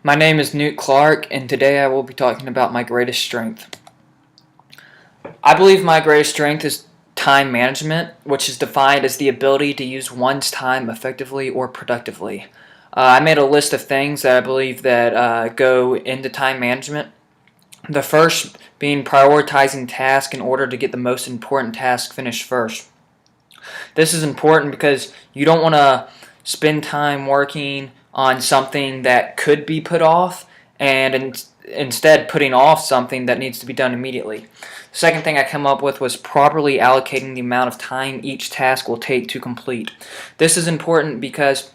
My name is Newt Clark, and today I will be talking about my greatest strength. I believe my greatest strength is time management, which is defined as the ability to use one's time effectively or productively. I made a list of things that I believe that go into time management. The first being prioritizing tasks in order to get the most important task finished first. This is important because you don't want to spend time working on something that could be put off and instead putting off something that needs to be done immediately. The second thing I came up with was properly allocating the amount of time each task will take to complete. This is important because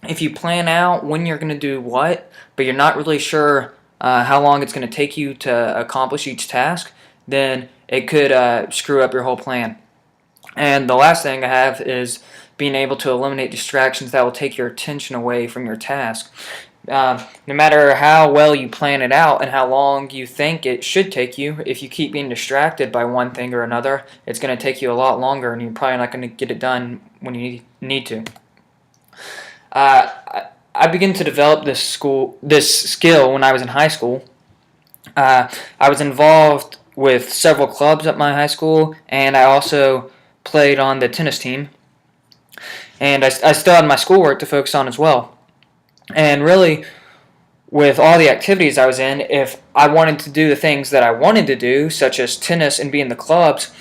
if you plan out when you're going to do what, but you're not really sure how long it's going to take you to accomplish each task, then it could screw up your whole plan. And the last thing I have is being able to eliminate distractions that will take your attention away from your task. No matter how well you plan it out and how long you think it should take you, if you keep being distracted by one thing or another, it's going to take you a lot longer and you're probably not going to get it done when you need to. I began to develop this skill when I was in high school. I was involved with several clubs at my high school, and I also played on the tennis team. And I still had my schoolwork to focus on as well. And really, with all the activities I was in, if I wanted to do the things that I wanted to do, such as tennis and be in the clubs,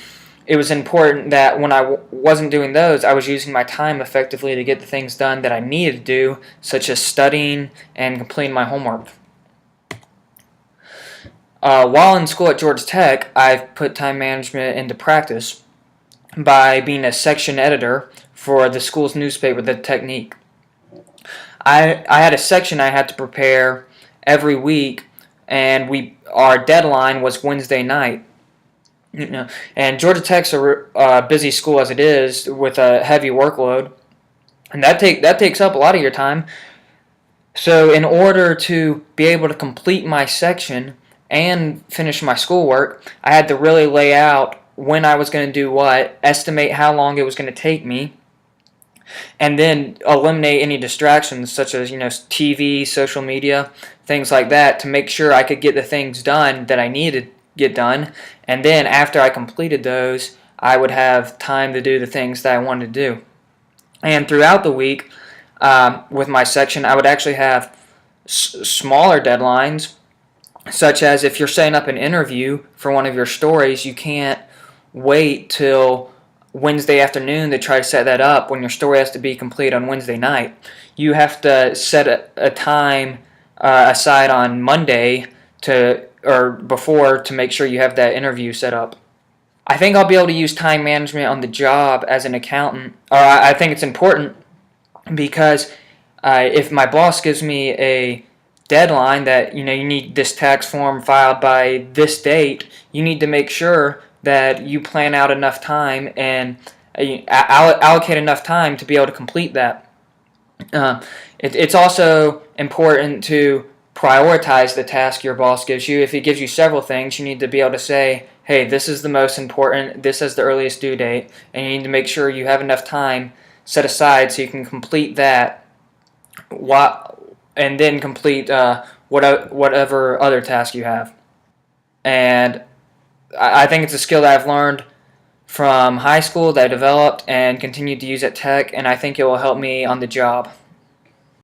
it was important that when I wasn't doing those, I was using my time effectively to get the things done that I needed to do, such as studying and completing my homework. While in school at Georgia Tech, I've put time management into practice by being a section editor for the school's newspaper, The Technique. I had a section I had to prepare every week, and our deadline was Wednesday night. And Georgia Tech's a busy school as it is with a heavy workload, and that takes up a lot of your time. So in order to be able to complete my section and finish my schoolwork, I had to really lay out when I was going to do what, estimate how long it was going to take me, and then eliminate any distractions such as TV, social media, things like that, to make sure I could get the things done that I needed to get done. And then after I completed those, I would have time to do the things that I wanted to do. And throughout the week, with my section, I would actually have smaller deadlines, such as if you're setting up an interview for one of your stories, you can't wait till Wednesday afternoon to try to set that up when your story has to be complete on Wednesday night. You have to set a time aside on Monday before to make sure you have that interview set up. I think I'll be able to use time management on the job as an accountant, or I think it's important because if my boss gives me a deadline that you need this tax form filed by this date, you need to make sure that you plan out enough time and allocate enough time to be able to complete that. It's also important to prioritize the task your boss gives you. If he gives you several things, you need to be able to say, hey, this is the most important, this is the earliest due date, and you need to make sure you have enough time set aside so you can complete that and then complete whatever other task you have. And I think it's a skill that I've learned from high school that I developed and continued to use at Tech, and I think it will help me on the job.